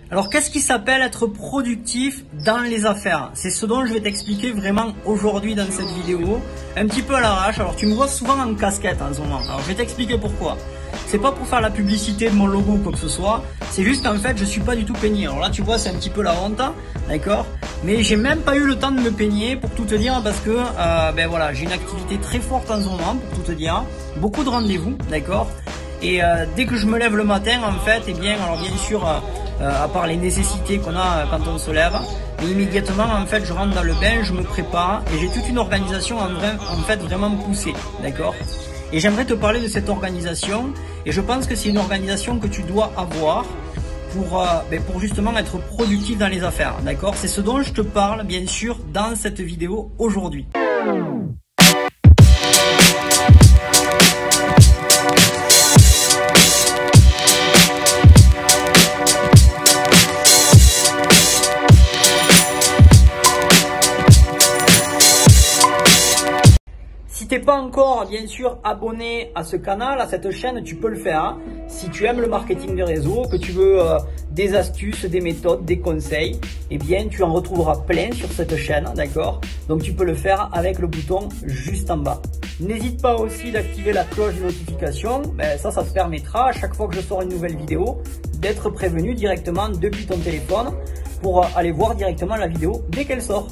Alors qu'est-ce qui s'appelle être productif dans les affaires? C'est ce dont je vais t'expliquer vraiment aujourd'hui dans cette vidéo, un petit peu à l'arrache. Alors tu me vois souvent en casquette en ce moment, alors je vais t'expliquer pourquoi. C'est pas pour faire la publicité de mon logo ou quoi que ce soit, c'est juste qu'en fait je suis pas du tout peigné. Alors là tu vois c'est un petit peu la honte, d'accord? Mais j'ai même pas eu le temps de me peigner pour tout te dire parce que ben voilà, j'ai une activité très forte en ce moment pour tout te dire, beaucoup de rendez-vous, d'accord? Et dès que je me lève le matin en fait, et bien alors bien sûr à part les nécessités qu'on a quand on se lève, mais immédiatement en fait je rentre dans le bain, je me prépare et j'ai toute une organisation en fait vraiment poussée, d'accord? Et j'aimerais te parler de cette organisation et je pense que c'est une organisation que tu dois avoir pour justement être productif dans les affaires, d'accord? C'est ce dont je te parle bien sûr dans cette vidéo aujourd'hui. Si t'es pas encore bien sûr abonné à ce canal, à cette chaîne, tu peux le faire. Hein. Si tu aimes le marketing des réseaux, que tu veux des astuces, des méthodes, des conseils, eh bien tu en retrouveras plein sur cette chaîne, d'accord? Donc tu peux le faire avec le bouton juste en bas. N'hésite pas aussi d'activer la cloche de notification, ça te permettra à chaque fois que je sors une nouvelle vidéo d'être prévenu directement depuis ton téléphone pour aller voir directement la vidéo dès qu'elle sort.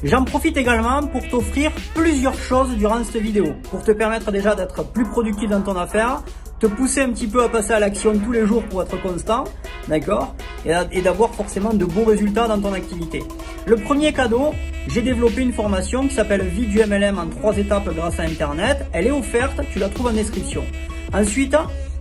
J'en profite également pour t'offrir plusieurs choses durant cette vidéo, pour te permettre déjà d'être plus productif dans ton affaire, te pousser un petit peu à passer à l'action tous les jours pour être constant, d'accord, et d'avoir forcément de beaux résultats dans ton activité. Le premier cadeau, j'ai développé une formation qui s'appelle Vie du MLM en 3 étapes grâce à Internet. Elle est offerte, tu la trouves en description. Ensuite,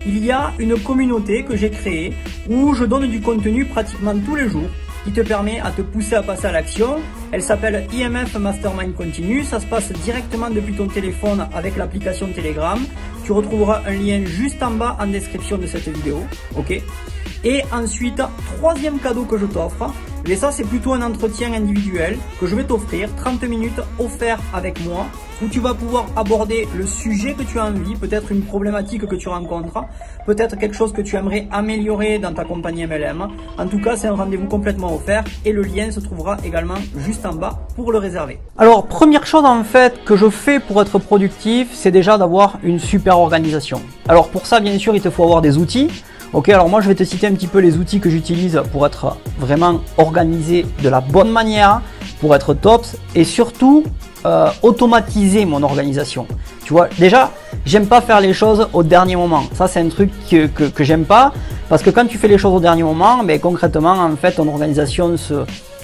il y a une communauté que j'ai créée où je donne du contenu pratiquement tous les jours, qui te permet à te pousser à passer à l'action. Elle s'appelle IMF Mastermind Continue. Ça se passe directement depuis ton téléphone avec l'application Telegram. Tu retrouveras un lien juste en bas en description de cette vidéo. Ok. Et ensuite, troisième cadeau que je t'offre. Mais ça, c'est plutôt un entretien individuel que je vais t'offrir. 30 minutes offert avec moi, où tu vas pouvoir aborder le sujet que tu as envie, peut-être une problématique que tu rencontres, peut-être quelque chose que tu aimerais améliorer dans ta compagnie MLM. En tout cas, c'est un rendez-vous complètement offert et le lien se trouvera également juste en bas pour le réserver. Alors, première chose en fait que je fais pour être productif, c'est déjà d'avoir une super organisation. Alors pour ça, bien sûr, il te faut avoir des outils. Ok, alors moi je vais te citer un petit peu les outils que j'utilise pour être vraiment organisé de la bonne manière, pour être top et surtout automatiser mon organisation. Tu vois, déjà, j'aime pas faire les choses au dernier moment. Ça, c'est un truc que j'aime pas parce que quand tu fais les choses au dernier moment, concrètement, en fait, ton organisation se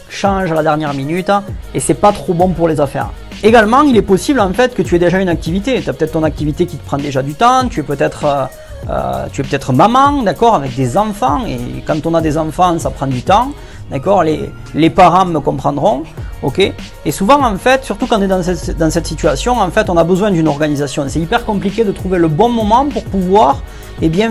change à la dernière minute et c'est pas trop bon pour les affaires. Également, il est possible en fait que tu aies déjà une activité. Tu as peut-être ton activité qui te prend déjà du temps, tu es peut-être maman, d'accord, avec des enfants, et quand on a des enfants, ça prend du temps, d'accord, les parents me comprendront, ok, et souvent, en fait, surtout quand on est dans cette situation, en fait, on a besoin d'une organisation. C'est hyper compliqué de trouver le bon moment pour pouvoir,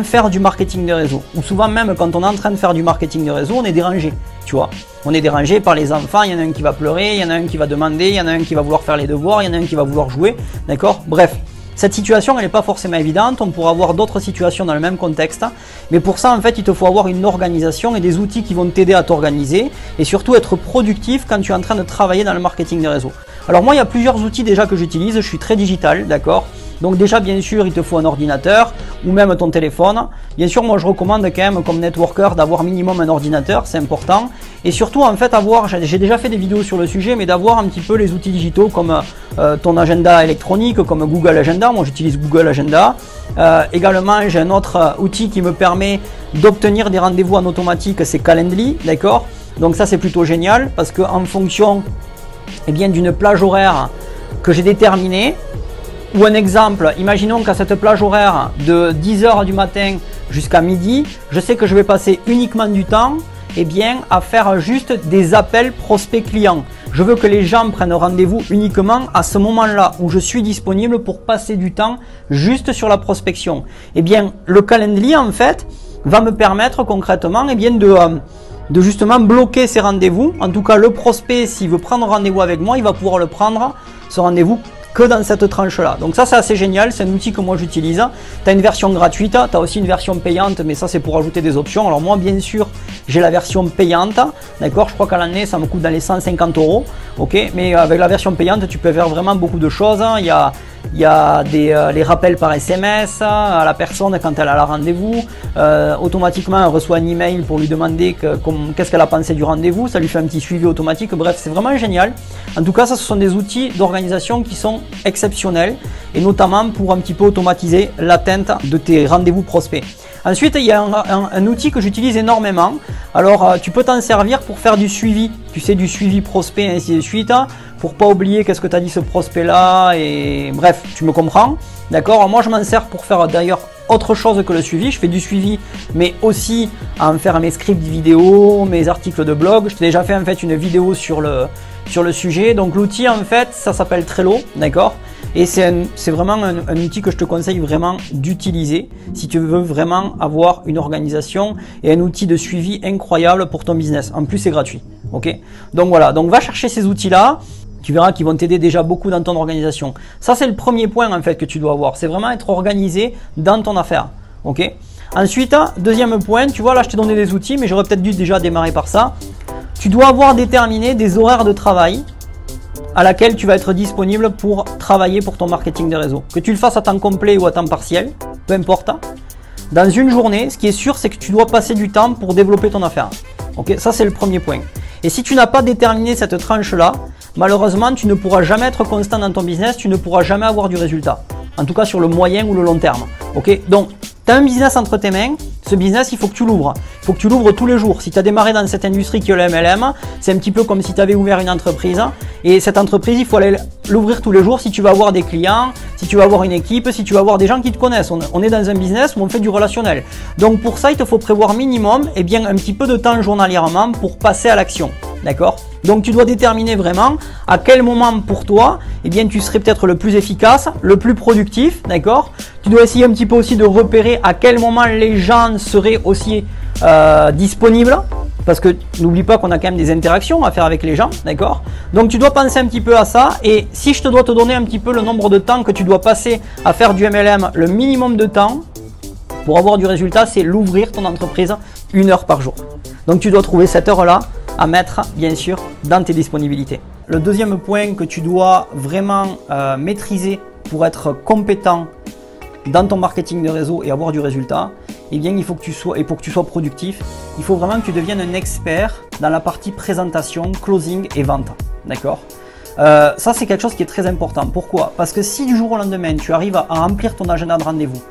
faire du marketing de réseau, ou souvent même quand on est en train de faire du marketing de réseau, on est dérangé, tu vois, on est dérangé par les enfants, il y en a un qui va pleurer, il y en a un qui va demander, il y en a un qui va vouloir faire les devoirs, il y en a un qui va vouloir jouer, d'accord, bref. Cette situation, elle n'est pas forcément évidente, on pourra avoir d'autres situations dans le même contexte, mais pour ça, en fait, il te faut avoir une organisation et des outils qui vont t'aider à t'organiser et surtout être productif quand tu es en train de travailler dans le marketing des réseaux. Alors moi, il y a plusieurs outils déjà que j'utilise, je suis très digital, d'accord? Donc déjà, bien sûr, il te faut un ordinateur ou même ton téléphone. Bien sûr, moi, je recommande quand même comme networker d'avoir minimum un ordinateur, c'est important. Et surtout, en fait, j'ai déjà fait des vidéos sur le sujet, mais d'avoir un petit peu les outils digitaux comme ton agenda électronique, comme Google Agenda. Moi, j'utilise Google Agenda. Également, j'ai un autre outil qui me permet d'obtenir des rendez-vous en automatique, c'est Calendly, d'accord? Donc ça, c'est plutôt génial parce qu'en fonction d'une plage horaire que j'ai déterminée, ou un exemple, imaginons qu'à cette plage horaire de 10h du matin jusqu'à midi, je sais que je vais passer uniquement du temps à faire juste des appels prospects clients. Je veux que les gens prennent rendez-vous uniquement à ce moment-là où je suis disponible pour passer du temps juste sur la prospection. Le Calendly en fait va me permettre concrètement de justement bloquer ces rendez-vous. En tout cas, le prospect, s'il veut prendre rendez-vous avec moi, il va pouvoir le prendre, ce rendez-vous, que dans cette tranche-là. Donc ça, c'est assez génial, c'est un outil que moi j'utilise. Tu as une version gratuite, tu as aussi une version payante, mais ça c'est pour ajouter des options. Alors moi, bien sûr, j'ai la version payante, d'accord? Je crois qu'à l'année, ça me coûte dans les 150 €, ok? Mais avec la version payante, tu peux faire vraiment beaucoup de choses. Il y a les rappels par SMS à la personne quand elle a la rendez-vous. Automatiquement, elle reçoit un email pour lui demander qu'est-ce qu'elle a pensé du rendez-vous. Ça lui fait un petit suivi automatique. Bref, c'est vraiment génial. En tout cas, ça, ce sont des outils d'organisation qui sont exceptionnels et notamment pour un petit peu automatiser l'atteinte de tes rendez-vous prospects. Ensuite, il y a un outil que j'utilise énormément. Alors, tu peux t'en servir pour faire du suivi. Tu sais, du suivi prospect et ainsi de suite. Pour pas oublier qu'est-ce que tu as dit ce prospect-là. Et bref, tu me comprends. D'accord? Moi, je m'en sers pour faire d'ailleurs autre chose que le suivi. Je fais du suivi, mais aussi à en faire mes scripts vidéo, mes articles de blog. Je t'ai déjà fait en fait une vidéo sur le sujet. Donc, l'outil, en fait, ça s'appelle Trello. D'accord? Et c'est vraiment un outil que je te conseille vraiment d'utiliser si tu veux vraiment avoir une organisation et un outil de suivi incroyable pour ton business. En plus, c'est gratuit. Ok? Donc voilà, donc va chercher ces outils-là. Tu verras qu'ils vont t'aider déjà beaucoup dans ton organisation. Ça, c'est le premier point en fait que tu dois avoir. C'est vraiment être organisé dans ton affaire. Ok? Ensuite, deuxième point, tu vois là, je t'ai donné des outils, mais j'aurais peut-être dû déjà démarrer par ça. Tu dois avoir déterminé des horaires de travail à laquelle tu vas être disponible pour travailler pour ton marketing de réseau. Que tu le fasses à temps complet ou à temps partiel, peu importe. Dans une journée, ce qui est sûr, c'est que tu dois passer du temps pour développer ton affaire. Ok, ça c'est le premier point. Et si tu n'as pas déterminé cette tranche-là, malheureusement, tu ne pourras jamais être constant dans ton business, tu ne pourras jamais avoir du résultat. En tout cas sur le moyen ou le long terme. Ok, donc tu as un business entre tes mains. Ce business, il faut que tu l'ouvres. Il faut que tu l'ouvres tous les jours. Si tu as démarré dans cette industrie qui est le MLM, c'est un petit peu comme si tu avais ouvert une entreprise. Et cette entreprise, il faut aller l'ouvrir tous les jours si tu vas avoir des clients, si tu vas avoir une équipe, si tu vas avoir des gens qui te connaissent. On est dans un business où on fait du relationnel. Donc pour ça, il te faut prévoir minimum un petit peu de temps journalièrement pour passer à l'action. D'accord? Donc tu dois déterminer vraiment à quel moment pour toi, tu serais peut-être le plus efficace, le plus productif, d'accord? Tu dois essayer un petit peu aussi de repérer à quel moment les gens seraient aussi disponibles, parce que n'oublie pas qu'on a quand même des interactions à faire avec les gens, d'accord? Donc tu dois penser un petit peu à ça, et si je te dois te donner un petit peu le nombre de temps que tu dois passer à faire du MLM, le minimum de temps pour avoir du résultat, c'est l'ouvrir ton entreprise 1 heure par jour. Donc tu dois trouver cette heure-là à mettre bien sûr dans tes disponibilités. Le deuxième point que tu dois vraiment maîtriser pour être compétent dans ton marketing de réseau et avoir du résultat, il faut que tu sois, et pour que tu sois productif, il faut vraiment que tu deviennes un expert dans la partie présentation, closing et vente. D'accord? Ça c'est quelque chose qui est très important. Pourquoi? Parce que si du jour au lendemain tu arrives à remplir ton agenda de rendez-vous,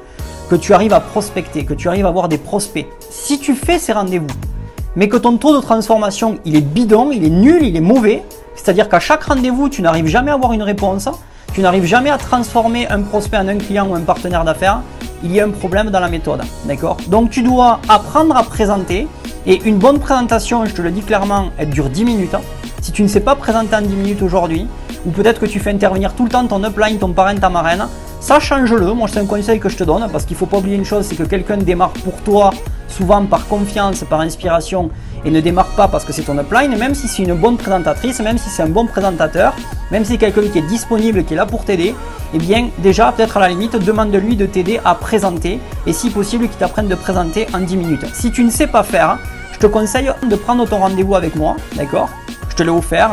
que tu arrives à prospecter, que tu arrives à avoir des prospects, si tu fais ces rendez-vous mais que ton taux de transformation il est bidon, il est nul, il est mauvais, c'est-à-dire qu'à chaque rendez-vous tu n'arrives jamais à avoir une réponse, tu n'arrives jamais à transformer un prospect en un client ou un partenaire d'affaires, il y a un problème dans la méthode, d'accord? Donc tu dois apprendre à présenter, et une bonne présentation, je te le dis clairement, elle dure 10 minutes. Si tu ne sais pas présenter en 10 minutes aujourd'hui, ou peut-être que tu fais intervenir tout le temps ton upline, ton parrain, ta marraine, ça change-le. Moi c'est un conseil que je te donne, parce qu'il ne faut pas oublier une chose, c'est que quelqu'un démarre pour toi souvent par confiance, par inspiration, et ne démarre pas parce que c'est ton upline, même si c'est une bonne présentatrice, même si c'est un bon présentateur, même si c'est quelqu'un qui est disponible, qui est là pour t'aider, déjà peut-être à la limite, demande-lui de t'aider à présenter, et si possible qu'il t'apprenne de présenter en 10 minutes. Si tu ne sais pas faire, je te conseille de prendre ton rendez-vous avec moi, d'accord? Je te l'ai offert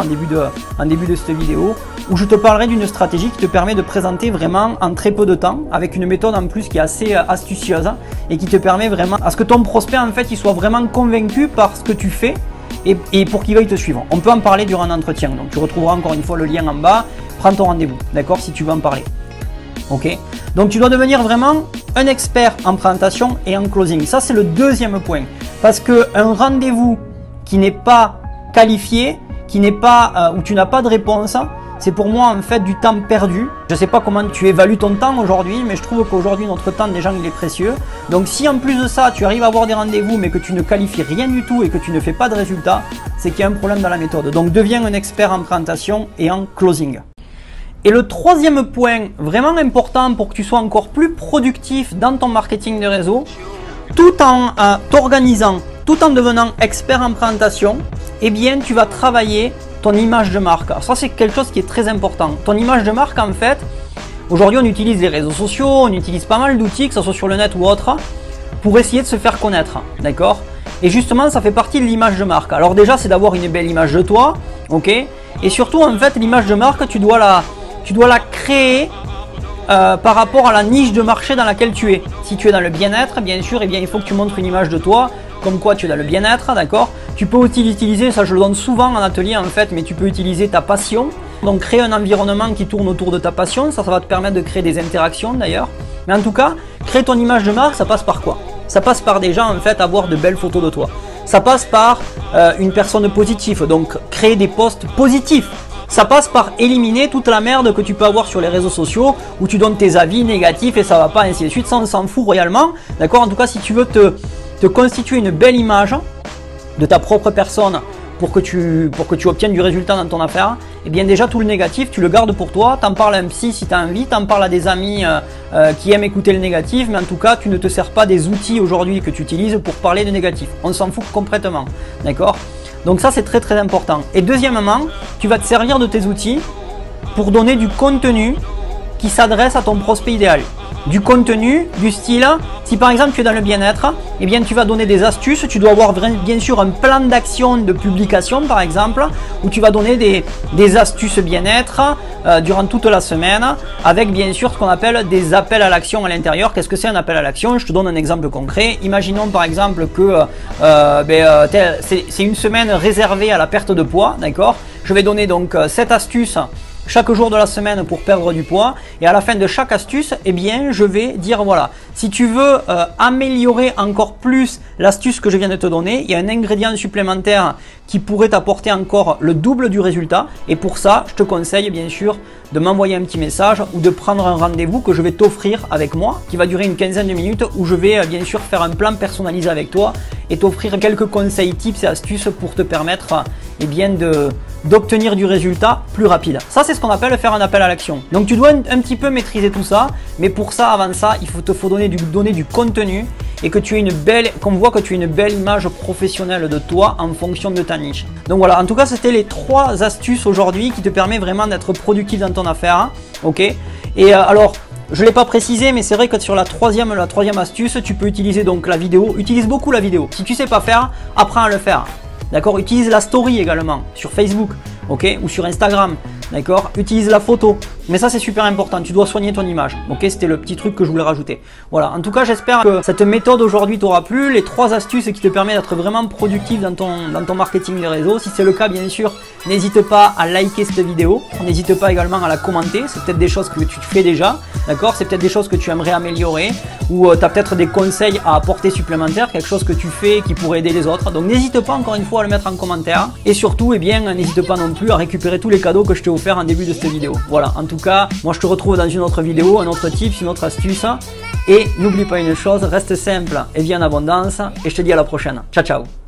en début de cette vidéo, où je te parlerai d'une stratégie qui te permet de présenter vraiment en très peu de temps, avec une méthode en plus qui est assez astucieuse et qui te permet vraiment à ce que ton prospect en fait il soit vraiment convaincu par ce que tu fais et pour qu'il veuille te suivre. On peut en parler durant un entretien, donc tu retrouveras encore une fois le lien en bas, prends ton rendez-vous, d'accord, si tu veux en parler. Ok, donc tu dois devenir vraiment un expert en présentation et en closing. Ça c'est le deuxième point, parce qu'un rendez-vous qui n'est pas qualifié, qui n'est pas où tu n'as pas de réponse, c'est pour moi en fait du temps perdu. Je ne sais pas comment tu évalues ton temps aujourd'hui, mais je trouve qu'aujourd'hui notre temps des gens il est précieux. Donc si en plus de ça tu arrives à avoir des rendez-vous mais que tu ne qualifies rien du tout et que tu ne fais pas de résultats, c'est qu'il y a un problème dans la méthode. Donc deviens un expert en présentation et en closing. Et le troisième point vraiment important pour que tu sois encore plus productif dans ton marketing de réseau, tout en t'organisant, tout en devenant expert en présentation, tu vas travailler ton image de marque. Alors ça, c'est quelque chose qui est très important. Ton image de marque, en fait, aujourd'hui, on utilise les réseaux sociaux, on utilise pas mal d'outils, que ce soit sur le net ou autre, pour essayer de se faire connaître, d'accord? Et justement, ça fait partie de l'image de marque. Alors déjà, c'est d'avoir une belle image de toi, ok? Et surtout, en fait, l'image de marque, tu dois la créer par rapport à la niche de marché dans laquelle tu es. Si tu es dans le bien-être, bien sûr, eh bien, il faut que tu montres une image de toi, comme quoi tu es dans le bien-être, d'accord? Tu peux aussi utiliser, ça je le donne souvent en atelier en fait, mais tu peux utiliser ta passion. Donc créer un environnement qui tourne autour de ta passion, ça va te permettre de créer des interactions d'ailleurs. Mais en tout cas, créer ton image de marque, ça passe par quoi? Ça passe par déjà en fait avoir de belles photos de toi. Ça passe par une personne positive, donc créer des posts positifs. Ça passe par éliminer toute la merde que tu peux avoir sur les réseaux sociaux où tu donnes tes avis négatifs et ça va pas, ainsi de suite. Ça, on s'en fout royalement. D'accord? En tout cas, si tu veux te constituer une belle image de ta propre personne pour que tu obtiennes du résultat dans ton affaire, eh bien déjà tout le négatif, tu le gardes pour toi. T'en parles à un psy si tu as envie, t'en parles à des amis qui aiment écouter le négatif, mais en tout cas, tu ne te sers pas des outils aujourd'hui que tu utilises pour parler de négatif. On s'en fout complètement. D'accord? Donc ça, c'est très très important. Et deuxièmement, tu vas te servir de tes outils pour donner du contenu qui s'adresse à ton prospect idéal. Du contenu, du style, si par exemple tu es dans le bien-être, eh bien tu vas donner des astuces, tu dois avoir bien sûr un plan d'action de publication par exemple, où tu vas donner des astuces bien-être durant toute la semaine, avec bien sûr ce qu'on appelle des appels à l'action à l'intérieur. Qu'est-ce que c'est un appel à l'action? Je te donne un exemple concret. Imaginons par exemple que c'est une semaine réservée à la perte de poids, d'accord? Je vais donner donc 7 astuces chaque jour de la semaine pour perdre du poids, et à la fin de chaque astuce, eh bien, je vais dire voilà, si tu veux améliorer encore plus l'astuce que je viens de te donner, il y a un ingrédient supplémentaire qui pourrait t'apporter encore le double du résultat, et pour ça, je te conseille bien sûr de m'envoyer un petit message ou de prendre un rendez-vous que je vais t'offrir avec moi, qui va durer une quinzaine de minutes, où je vais bien sûr faire un plan personnalisé avec toi et t'offrir quelques conseils, tips et astuces pour te permettre eh bien, d'obtenir du résultat plus rapide. Ça, c'est ce qu'on appelle faire un appel à l'action. Donc tu dois un petit peu maîtriser tout ça, mais pour ça, avant ça, il faut donner du contenu et que tu aies qu'on voit que tu as une belle image professionnelle de toi en fonction de ta niche. Donc voilà, en tout cas, c'était les 3 astuces aujourd'hui qui te permettent vraiment d'être productif dans ton affaire. Ok. Et alors, je ne l'ai pas précisé, mais c'est vrai que sur la troisième astuce, tu peux utiliser donc la vidéo. Utilise beaucoup la vidéo. Si tu ne sais pas faire, apprends à le faire. D'accord? Utilise la story également sur Facebook, ok, ou sur Instagram. D'accord? Utilise la photo. Mais ça, c'est super important. Tu dois soigner ton image. Ok? C'était le petit truc que je voulais rajouter. Voilà. En tout cas, j'espère que cette méthode aujourd'hui t'aura plu. Les 3 astuces qui te permettent d'être vraiment productif dans ton marketing des réseaux. Si c'est le cas, bien sûr, n'hésite pas à liker cette vidéo. N'hésite pas également à la commenter. C'est peut-être des choses que tu fais déjà. D'accord? C'est peut-être des choses que tu aimerais améliorer. Ou tu as peut-être des conseils à apporter supplémentaires. Quelque chose que tu fais qui pourrait aider les autres. Donc, n'hésite pas encore une fois à le mettre en commentaire. Et surtout, eh bien, n'hésite pas non plus à récupérer tous les cadeaux que je t'ai offerts en début de cette vidéo. Voilà. En tout cas, moi je te retrouve dans une autre vidéo, un autre tip, une autre astuce. Et n'oublie pas une chose, reste simple et vis en abondance. Et je te dis à la prochaine. Ciao, ciao.